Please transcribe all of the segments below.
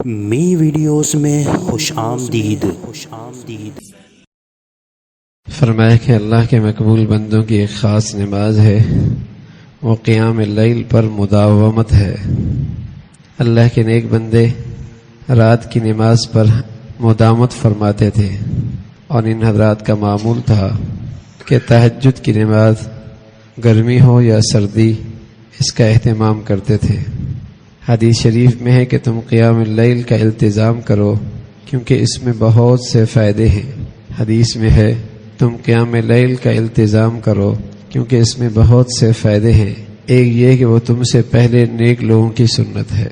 می videos میں خوش آمدید۔ فرمایا کہ اللہ کے مقبول بندوں کی ایک خاص نماز ہے، وہ قیام اللیل پر مداومت ہے۔ اللہ کے نیک بندے رات کی نماز پر مداومت فرماتے تھے، اور ان حضرات کا معمول تھا کہ تہجد کی نماز گرمی ہو یا سردی اس کا اہتمام کرتے تھے۔ حدیث شریف میں ہے کہ تم قیام اللیل کا التزام کرو کیونکہ اس میں بہت سے فائدے ہیں۔ حدیث میں ہے تم قیام اللیل کا التزام کرو کیونکہ اس میں بہت سے فائدے ہیں۔ ایک یہ کہ وہ تم سے پہلے نیک لوگوں کی سنت ہے،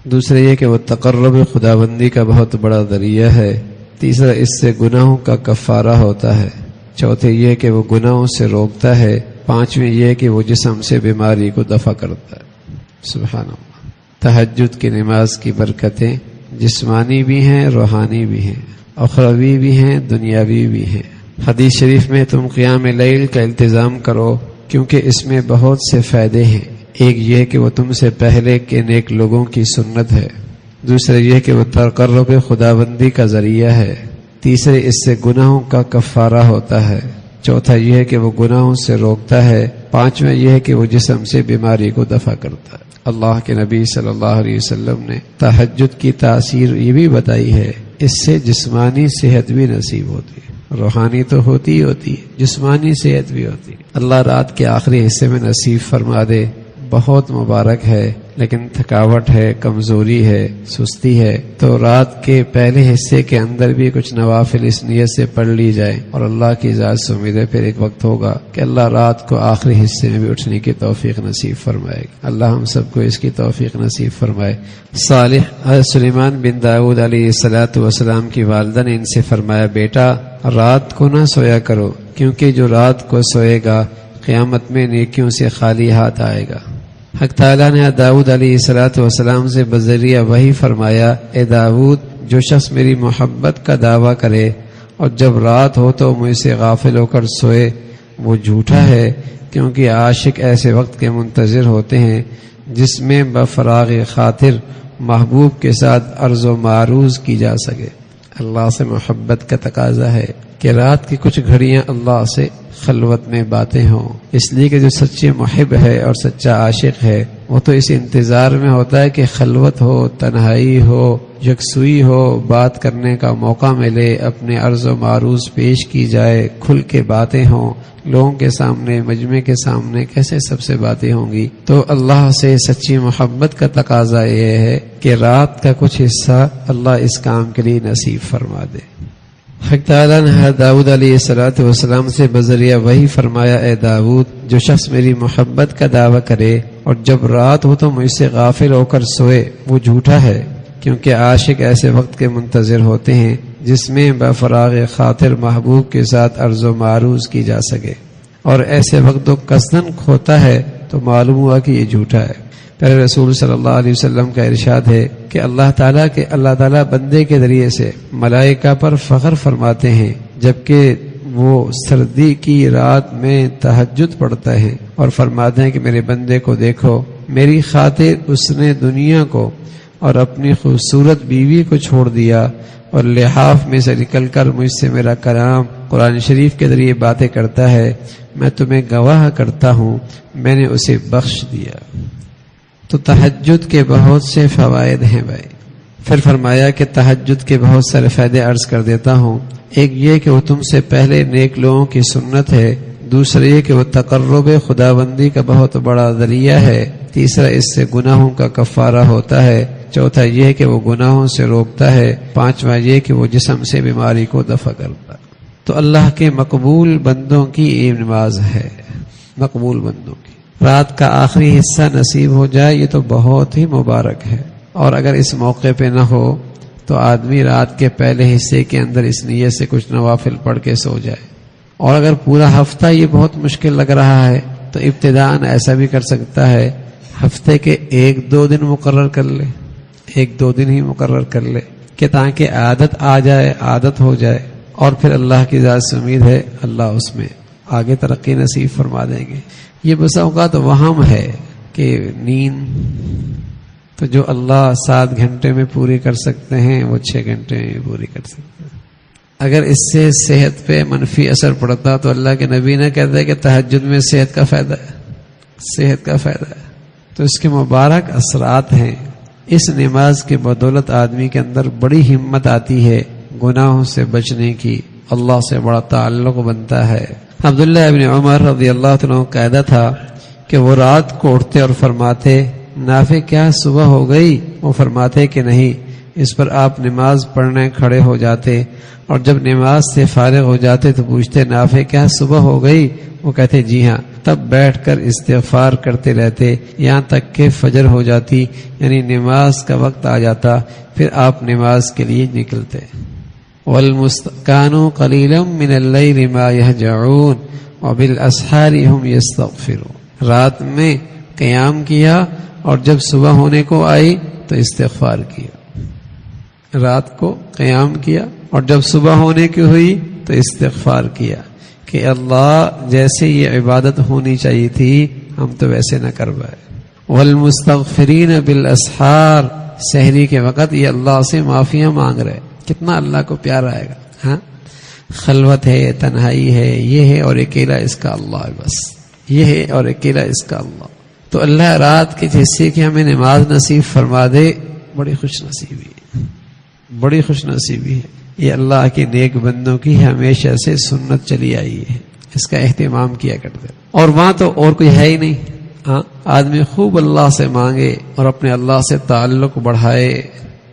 دوسرے یہ کہ وہ تقرب خداوندی کا بہت بڑا ذریعہ ہے، تیسرا اس سے گناہوں کا کفارہ ہوتا ہے، چوتھے یہ کہ وہ گناہوں سے روکتا ہے، پانچویں یہ کہ وہ جسم سے بیماری کو دفع کرتا ہے۔ سبحان اللہ۔ تہجد کی نماز کی برکتیں جسمانی بھی ہیں، روحانی بھی ہیں، اخروی بھی ہیں، دنیاوی بھی ہیں۔ حدیث شریف میں تم قیام اللیل کا التزام کرو کیونکہ اس میں بہت سے فائدے ہیں۔ ایک یہ کہ وہ تم سے پہلے کے نیک لوگوں کی سنت ہے، دوسرے یہ کہ وہ تقرب خداوندی کا ذریعہ ہے، تیسرے اس سے گناہوں کا کفارہ ہوتا ہے، چوتھا یہ ہے کہ وہ گناہوں سے روکتا ہے، پانچواں یہ ہے کہ وہ جسم سے بیماری کو دفع کرتا ہے۔ اللہ کے نبی صلی اللہ علیہ وسلم نے تہجد کی تاثیر یہ بھی بتائی ہے، اس سے جسمانی صحت بھی نصیب ہوتی ہے، روحانی تو ہوتی ہے، جسمانی صحت بھی ہوتی ہے۔ اللہ رات کے آخری حصے میں نصیب فرما دے، بہت مبارک ہے، لیکن تھکاوٹ ہے، کمزوری ہے، سستی ہے، تو رات کے پہلے حصے کے اندر بھی کچھ نوافل اس نیت سے پڑھ لی جائے، اور اللہ کی ذات سے امید ہے پھر ایک وقت ہوگا کہ اللہ رات کو آخری حصے میں بھی اٹھنے کی توفیق نصیب فرمائے گا۔ اللہ ہم سب کو اس کی توفیق نصیب فرمائے۔ صالح سلیمان بن داؤد علیہ السلام کی والدہ نے ان سے فرمایا، بیٹا رات کو نہ سویا کرو، کیونکہ جو رات کو سوئے گا قیامت میں نیکیوں سے خالی ہاتھ آئے گا۔ حق تعالیٰ نے داؤد علیہ السلام سے بذریعہ وحی فرمایا، اے داؤد، جو شخص میری محبت کا دعویٰ کرے اور جب رات ہو تو مجھ سے غافل ہو کر سوئے، وہ جھوٹا ہے، کیونکہ عاشق ایسے وقت کے منتظر ہوتے ہیں جس میں بفراغ خاطر محبوب کے ساتھ عرض و معروض کی جا سکے۔ اللہ سے محبت کا تقاضا ہے کہ رات کی کچھ گھڑیاں اللہ سے خلوت میں باتیں ہوں، اس لیے کہ جو سچے محب ہے اور سچا عاشق ہے وہ تو اس انتظار میں ہوتا ہے کہ خلوت ہو، تنہائی ہو، یکسوئی ہو، بات کرنے کا موقع ملے، اپنے عرض و معروض پیش کی جائے، کھل کے باتیں ہوں، لوگوں کے سامنے، مجمع کے سامنے کیسے سب سے باتیں ہوں گی۔ تو اللہ سے سچی محبت کا تقاضا یہ ہے کہ رات کا کچھ حصہ اللہ اس کام کے لیے نصیب فرما دے۔ حق تعالیٰ نے داؤد علیہ السلام سے بذریعہ وحی فرمایا، اے داؤد، جو شخص میری محبت کا دعویٰ کرے اور جب رات ہو تو مجھ سے غافل ہو کر سوئے، وہ جھوٹا ہے، کیونکہ عاشق ایسے وقت کے منتظر ہوتے ہیں جس میں بفراغ خاطر محبوب کے ساتھ عرض و معروض کی جا سکے، اور ایسے وقت جو قصدن کھوتا ہے تو معلوم ہوا کہ یہ جھوٹا ہے۔ پھر رسول صلی اللہ علیہ وسلم کا ارشاد ہے کہ اللہ تعالیٰ بندے کے ذریعے سے ملائکہ پر فخر فرماتے ہیں جبکہ وہ سردی کی رات میں تہجد پڑھتا ہے، اور فرماتے ہیں کہ میرے بندے کو دیکھو، میری خاطر اس نے دنیا کو اور اپنی خوبصورت بیوی کو چھوڑ دیا، اور لحاف میں سے نکل کر مجھ سے میرا کلام قرآن شریف کے ذریعے باتیں کرتا ہے، میں تمہیں گواہ کرتا ہوں میں نے اسے بخش دیا۔ تو تہجد کے بہت سے فوائد ہیں بھائی۔ پھر فرمایا کہ تہجد کے بہت سارے فائدے عرض کر دیتا ہوں۔ ایک یہ کہ وہ تم سے پہلے نیک لوگوں کی سنت ہے، دوسرا یہ کہ وہ تقرب خداوندی کا بہت بڑا ذریعہ ہے، تیسرا اس سے گناہوں کا کفارہ ہوتا ہے، چوتھا یہ کہ وہ گناہوں سے روکتا ہے، پانچواں یہ کہ وہ جسم سے بیماری کو دفع کرتا ہے۔ تو اللہ کے مقبول بندوں کی یہ نماز ہے، مقبول بندوں کی۔ رات کا آخری حصہ نصیب ہو جائے یہ تو بہت ہی مبارک ہے، اور اگر اس موقع پہ نہ ہو تو آدمی رات کے پہلے حصے کے اندر اس نیت سے کچھ نوافل پڑھ کے سو جائے، اور اگر پورا ہفتہ یہ بہت مشکل لگ رہا ہے تو ابتداءً ایسا بھی کر سکتا ہے، ہفتے کے 1-2 دن مقرر کر لے، 1-2 دن ہی مقرر کر لے کہ تاکہ عادت آ جائے، عادت ہو جائے، اور پھر اللہ کی ذات سے امید ہے اللہ اس میں آگے ترقی نصیب فرما دیں گے۔ یہ بسا اوقات وہم ہے کہ نیند تو جو اللہ 7 گھنٹے میں پوری کر سکتے ہیں وہ 6 گھنٹے میں پوری کر سکتے ہیں۔ اگر اس سے صحت پہ منفی اثر پڑتا تو اللہ کے نبی نے کہتے کہ تہجد میں صحت کا فائدہ ہے، صحت کا فائدہ ہے۔ تو اس کے مبارک اثرات ہیں۔ اس نماز کے بدولت آدمی کے اندر بڑی ہمت آتی ہے، گناہوں سے بچنے کی، اللہ سے بڑا تعلق بنتا ہے۔ عبداللہ ابن عمر رضی اللہ عنہ قاعدہ تھا کہ وہ رات کو اٹھتے اور فرماتے نافع کیا صبح ہو گئی؟ وہ فرماتے کہ نہیں۔ اس پر آپ نماز پڑھنے کھڑے ہو جاتے اور جب نماز سے فارغ ہو جاتے تو پوچھتے نافع کیا صبح ہو گئی؟ وہ کہتے جی ہاں۔ تب بیٹھ کر استغفار کرتے رہتے یہاں تک کہ فجر ہو جاتی، یعنی نماز کا وقت آ جاتا، پھر آپ نماز کے لیے نکلتے۔ وَالْمُسْتَقَانُوا قَلِيلًا مِّنَ اللَّيْلِ مَا يَهْجَعُونَ وَبِالْأَسْحَارِ هُمْ يَسْتَغْفِرُونَ۔ رات میں قیام کیا اور جب صبح ہونے کو آئی تو استغفار کیا، رات کو قیام کیا اور جب صبح ہونے کی ہوئی تو استغفار کیا کہ اللہ جیسے یہ عبادت ہونی چاہیے تھی ہم تو ویسے نہ کر پائے۔ والمستغفرین بالاسحار، سحری کے وقت یہ اللہ سے معافیاں مانگ رہے، کتنا اللہ کو پیار آئے گا۔ ہاں، خلوت ہے، تنہائی ہے، یہ ہے اور اکیلا اس کا اللہ ہے، بس یہ ہے اور اکیلا اس کا اللہ۔ تو اللہ رات کے حصے کی ہمیں نماز نصیب فرما دے، بڑی خوش نصیبی ہے، بڑی خوش نصیبی ہے۔ یہ اللہ کے نیک بندوں کی ہمیشہ سے سنت چلی آئی ہے، اس کا اہتمام کیا کرتے۔ اور وہاں تو اور کوئی ہے ہی نہیں، ہاں، آدمی خوب اللہ سے مانگے اور اپنے اللہ سے تعلق بڑھائے۔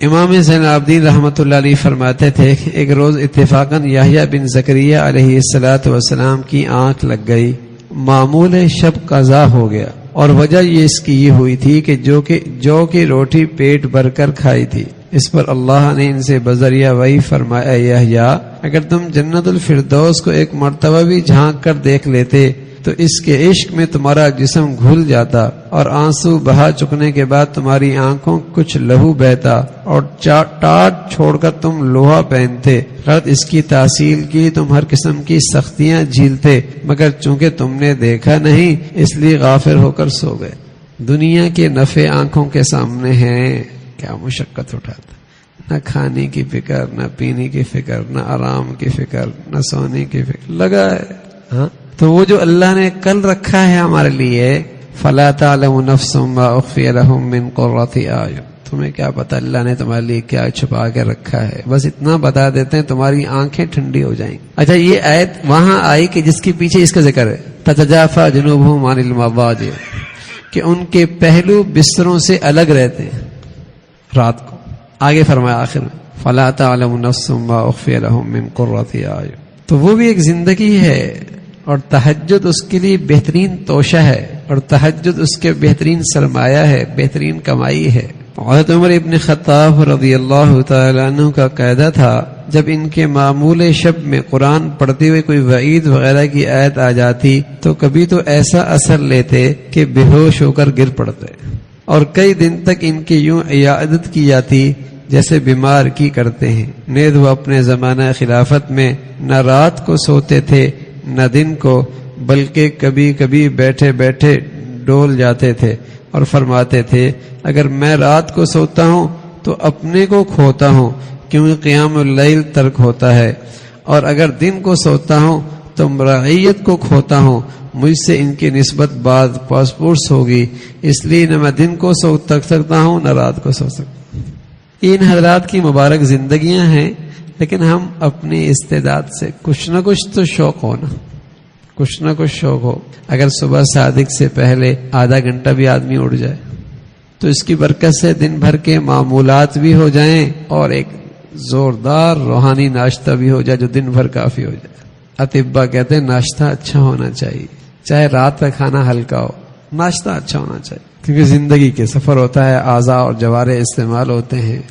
امام زین العابدین رحمۃ اللہ علیہ فرماتے تھے کہ ایک روز اتفاقاً یحییٰ بن زکریا علیہ السلام کی آنکھ لگ گئی، معمول شب قضا ہو گیا، اور وجہ یہ اس کی یہ ہوئی تھی کہ جو کی روٹی پیٹ بھر کر کھائی تھی۔ اس پر اللہ نے ان سے بذریعہ وحی فرمایا یحییٰ اگر تم جنت الفردوس کو ایک مرتبہ بھی جھانک کر دیکھ لیتے تو اس کے عشق میں تمہارا جسم گھل جاتا اور آنسو بہا چکنے کے بعد تمہاری آنکھوں کچھ لہو بہتا اور ٹاٹ چھوڑ کر تم لوہا پہنتے، غرض اس کی تحصیل کی تم ہر قسم کی سختیاں جھیلتے، مگر چونکہ تم نے دیکھا نہیں اس لیے غافل ہو کر سو گئے۔ دنیا کے نفع آنکھوں کے سامنے ہیں، کیا مشقت اٹھاتا، نہ کھانے کی فکر، نہ پینے کی فکر، نہ آرام کی فکر، نہ سونے کی فکر، لگا ہے۔ ہاں، تو وہ جو اللہ نے کل رکھا ہے ہمارے لیے، فَلَا تَعْلَمُ نَفْسٌ مَّا أُخْفِيَ لَهُم مِّن قُرَّةِ أَعْيُنٍ، تمہیں کیا پتا اللہ نے تمہارے لیے کیا چھپا کے رکھا ہے، بس اتنا بتا دیتے ہیں تمہاری آنکھیں ٹھنڈی ہو جائیں۔ اچھا، یہ آیت وہاں آئی کہ جس کے پیچھے اس کا ذکر ہے، تَتَجَافَىٰ جُنُوبُهُمْ عَنِ الْمَضَاجِعِ، کہ ان کے پہلو بستروں سے الگ رہتے ہیں رات کو۔ آگے فرمایا آخر میں فَلَا تَعْلَمُ نَفْسٌ مَّا أُخْفِيَ لَهُم مِّن قُرَّةِ أَعْيُنٍ، تو وہ بھی ایک زندگی ہے، اور تہجد اس کے لیے بہترین توشہ ہے، اور تہجد اس کے بہترین سرمایہ ہے، بہترین کمائی ہے۔ حضرت عمر ابن خطاب رضی اللہ تعالیٰ عنہ کا قاعدہ تھا جب ان کے معمول شب میں قرآن پڑھتے ہوئے کوئی وعید وغیرہ کی آیت آ جاتی تو کبھی تو ایسا اثر لیتے کہ بے ہوش ہو کر گر پڑتے، اور کئی دن تک ان کی یوں عیادت کی جاتی جیسے بیمار کی کرتے ہیں۔ نیز وہ اپنے زمانہ خلافت میں نہ رات کو سوتے تھے نہ دن کو، بلکہ کبھی کبھی بیٹھے بیٹھے ڈول جاتے تھے اور فرماتے تھے اگر میں رات کو سوتا ہوں تو اپنے کو کھوتا ہوں کیونکہ قیام اللیل ترک ہوتا ہے، اور اگر دن کو سوتا ہوں تو رعیت کو کھوتا ہوں، مجھ سے ان کی نسبت بعد پاسپورٹس ہوگی، اس لیے نہ میں دن کو سو سکتا ہوں نہ رات کو سو سکتا ہوں۔ ان حضرات کی مبارک زندگیاں ہیں، لیکن ہم اپنی استعداد سے کچھ نہ کچھ تو شوق ہو نا، کچھ نہ کچھ شوق ہو۔ اگر صبح صادق سے پہلے آدھا گھنٹہ بھی آدمی اٹھ جائے تو اس کی برکت سے دن بھر کے معمولات بھی ہو جائیں اور ایک زوردار روحانی ناشتہ بھی ہو جائے جو دن بھر کافی ہو جائے۔ اطباء کہتے ہیں ناشتہ اچھا ہونا چاہیے، چاہے رات کا کھانا ہلکا ہو، ناشتہ اچھا ہونا چاہیے، کیونکہ زندگی کے سفر ہوتا ہے، اعضاء اور جوارح استعمال ہوتے ہیں۔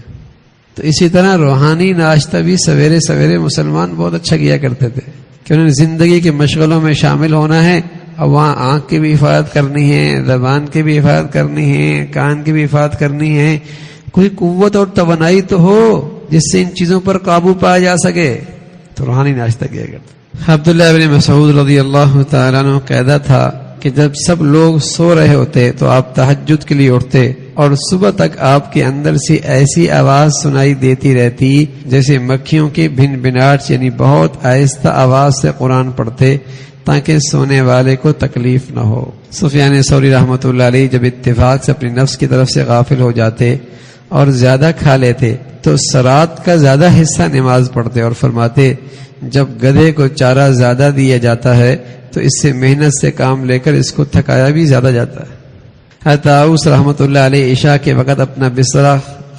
تو اسی طرح روحانی ناشتہ بھی سویرے سویرے مسلمان بہت اچھا کیا کرتے تھے کہ انہوں نے زندگی کے مشغلوں میں شامل ہونا ہے، اب وہاں آنکھ کی بھی حفاظت کرنی ہے، زبان کی بھی حفاظت کرنی ہے، کان کی بھی حفاظت کرنی ہے، کوئی قوت اور توانائی تو ہو جس سے ان چیزوں پر قابو پایا جا سکے، تو روحانی ناشتہ کیا کرتے۔ عبداللہ ابن مسعود رضی اللہ تعالیٰ عنہ قاعدہ تھا کہ جب سب لوگ سو رہے ہوتے تو آپ تہجد کے لیے اٹھتے اور صبح تک آپ کے اندر سے ایسی آواز سنائی دیتی رہتی جیسے مکھیوں کی بھن بھناٹ، یعنی بہت آہستہ آواز سے قرآن پڑھتے تاکہ سونے والے کو تکلیف نہ ہو۔ سفیان ثوری رحمۃ اللہ علیہ جب اتفاق سے اپنی نفس کی طرف سے غافل ہو جاتے اور زیادہ کھا لیتے تو سرات کا زیادہ حصہ نماز پڑھتے اور فرماتے جب گدھے کو چارہ زیادہ دیا جاتا ہے تو اس سے محنت سے کام لے کر اس کو تھکایا بھی زیادہ جاتا ہے۔ حضرت طاؤس رحمۃ اللہ علیہ عشاء کے وقت اپنا بستر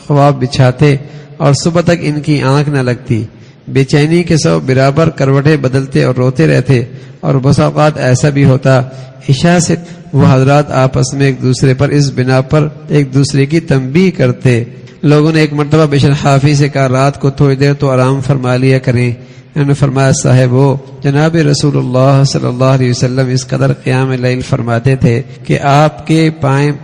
خواب بچھاتے اور صبح تک ان کی آنکھ نہ لگتی، بے چینی کے سو برابر کروٹیں بدلتے اور روتے رہتے، اور بس اوقات ایسا بھی ہوتا عشاء سے وہ حضرات آپس میں ایک دوسرے پر اس بنا پر ایک دوسرے کی تنبیہ کرتے۔ لوگوں نے ایک مرتبہ بشر حافی سے کہا رات کو تھوڑی دیر تو آرام فرما لیا کریں۔ انہوں نے فرمایا صاحب جناب رسول اللہ صلی اللہ علیہ وسلم اس قدر قیام لیل فرماتے تھے کہ آپ کے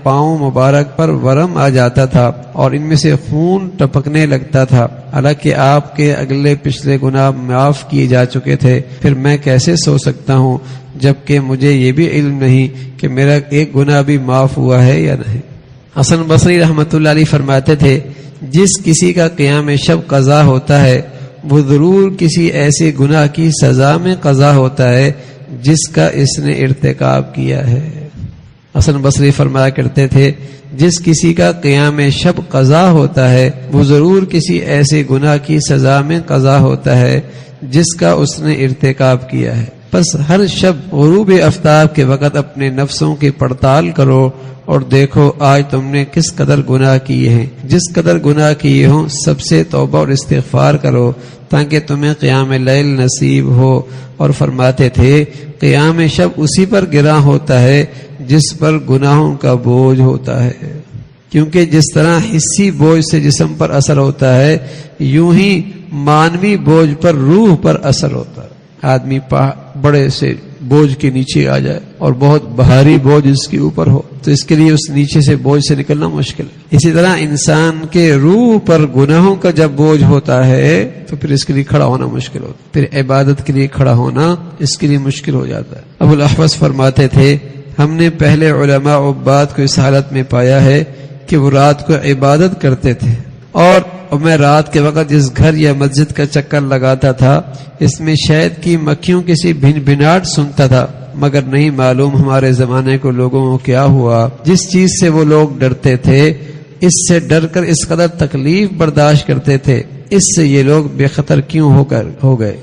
پاؤں مبارک پر ورم آ جاتا تھا اور ان میں سے خون ٹپکنے لگتا تھا، حالانکہ آپ کے اگلے پچھلے گناہ معاف کیے جا چکے تھے، پھر میں کیسے سو سکتا ہوں جبکہ مجھے یہ بھی علم نہیں کہ میرا ایک گناہ بھی معاف ہوا ہے یا نہیں۔ حسن بصری رحمۃ اللہ علیہ فرماتے تھے جس کسی کا قیام شب قضا ہوتا ہے وہ ضرور کسی ایسے گناہ کی سزا میں قضا ہوتا ہے جس کا اس نے ارتکاب کیا ہے۔ حسن بصری فرمایا کرتے تھے جس کسی کا قیام شب قضا ہوتا ہے وہ ضرور کسی ایسے گناہ کی سزا میں قضا ہوتا ہے جس کا اس نے ارتکاب کیا ہے۔ بس ہر شب غروب آفتاب کے وقت اپنے نفسوں کی پڑتال کرو اور دیکھو آج تم نے کس قدر گناہ کیے ہیں، جس قدر گناہ کیے ہوں سب سے توبہ اور استغفار کرو تاکہ تمہیں قیام لیل نصیب ہو۔ اور فرماتے تھے قیام شب اسی پر گراں ہوتا ہے جس پر گناہوں کا بوجھ ہوتا ہے، کیونکہ جس طرح حسی بوجھ سے جسم پر اثر ہوتا ہے یوں ہی مانوی بوجھ پر روح پر اثر ہوتا ہے۔ آدمی بڑے سے بوجھ کے نیچے آ جائے اور بہت بھاری بوجھ اس کے اوپر ہو تو اس کے لیے اس نیچے سے بوجھ سے نکلنا مشکل ہے۔ اسی طرح انسان کے روح پر گناہوں کا جب بوجھ ہوتا ہے تو پھر اس کے لیے کھڑا ہونا مشکل ہوتا ہے، پھر عبادت کے لیے کھڑا ہونا اس کے لیے مشکل ہو جاتا ہے۔ ابو الاحوص فرماتے تھے ہم نے پہلے علماء عباد کو اس حالت میں پایا ہے کہ وہ رات کو عبادت کرتے تھے، اور میں رات کے وقت جس گھر یا مسجد کا چکر لگاتا تھا اس میں شہد کی مکھیوں کی سی بھن بھناٹ سنتا تھا، مگر نہیں معلوم ہمارے زمانے کو لوگوں کو کیا ہوا، جس چیز سے وہ لوگ ڈرتے تھے اس سے ڈر کر اس قدر تکلیف برداشت کرتے تھے، اس سے یہ لوگ بے خطر کیوں ہو گئے۔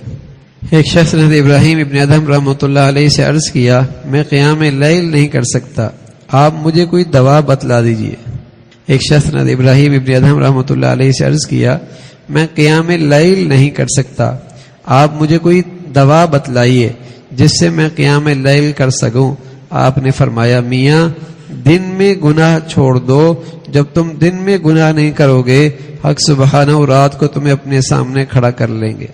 ایک شخص نے ابراہیم ابن ادہم رحمۃ اللہ علیہ سے عرض کیا میں قیام لیل نہیں کر سکتا، آپ مجھے کوئی دوا بتلا دیجئے۔ ایک شخص نے ابراہیم ابن ادہم رحمۃ اللہ علیہ سے عرض کیا میں قیام لیل نہیں کر سکتا، آپ مجھے کوئی دوا بتلائیے جس سے میں قیام لیل کر سکوں۔ آپ نے فرمایا میاں دن میں گناہ چھوڑ دو، جب تم دن میں گناہ نہیں کرو گے حق سبحانہ رات کو تمہیں اپنے سامنے کھڑا کر لیں گے۔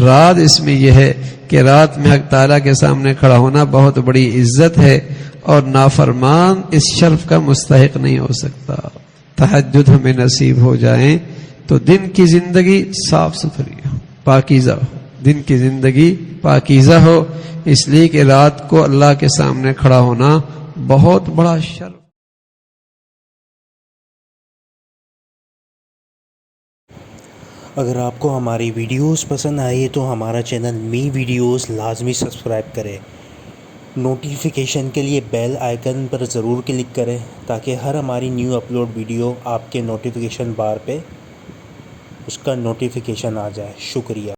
رات اس میں یہ ہے کہ رات میں حق تعالیٰ کے سامنے کھڑا ہونا بہت بڑی عزت ہے اور نافرمان اس شرف کا مستحق نہیں ہو سکتا۔ تہجد ہمیں نصیب ہو جائیں تو دن کی زندگی صاف ستھری ہو، پاکیزہ ہو، دن کی زندگی پاکیزہ ہو، اس لیے کہ رات کو اللہ کے سامنے کھڑا ہونا بہت بڑا شرف۔ اگر آپ کو ہماری ویڈیوز پسند آئی تو ہمارا چینل می ویڈیوز لازمی سبسکرائب کریں، نوٹیفیکیشن کے لیے بیل آئیکن پر ضرور کلک کریں تاکہ ہر ہماری نیو اپلوڈ ویڈیو آپ کے نوٹیفیکیشن بار پہ اس کا نوٹیفیکیشن آ جائے۔ شکریہ۔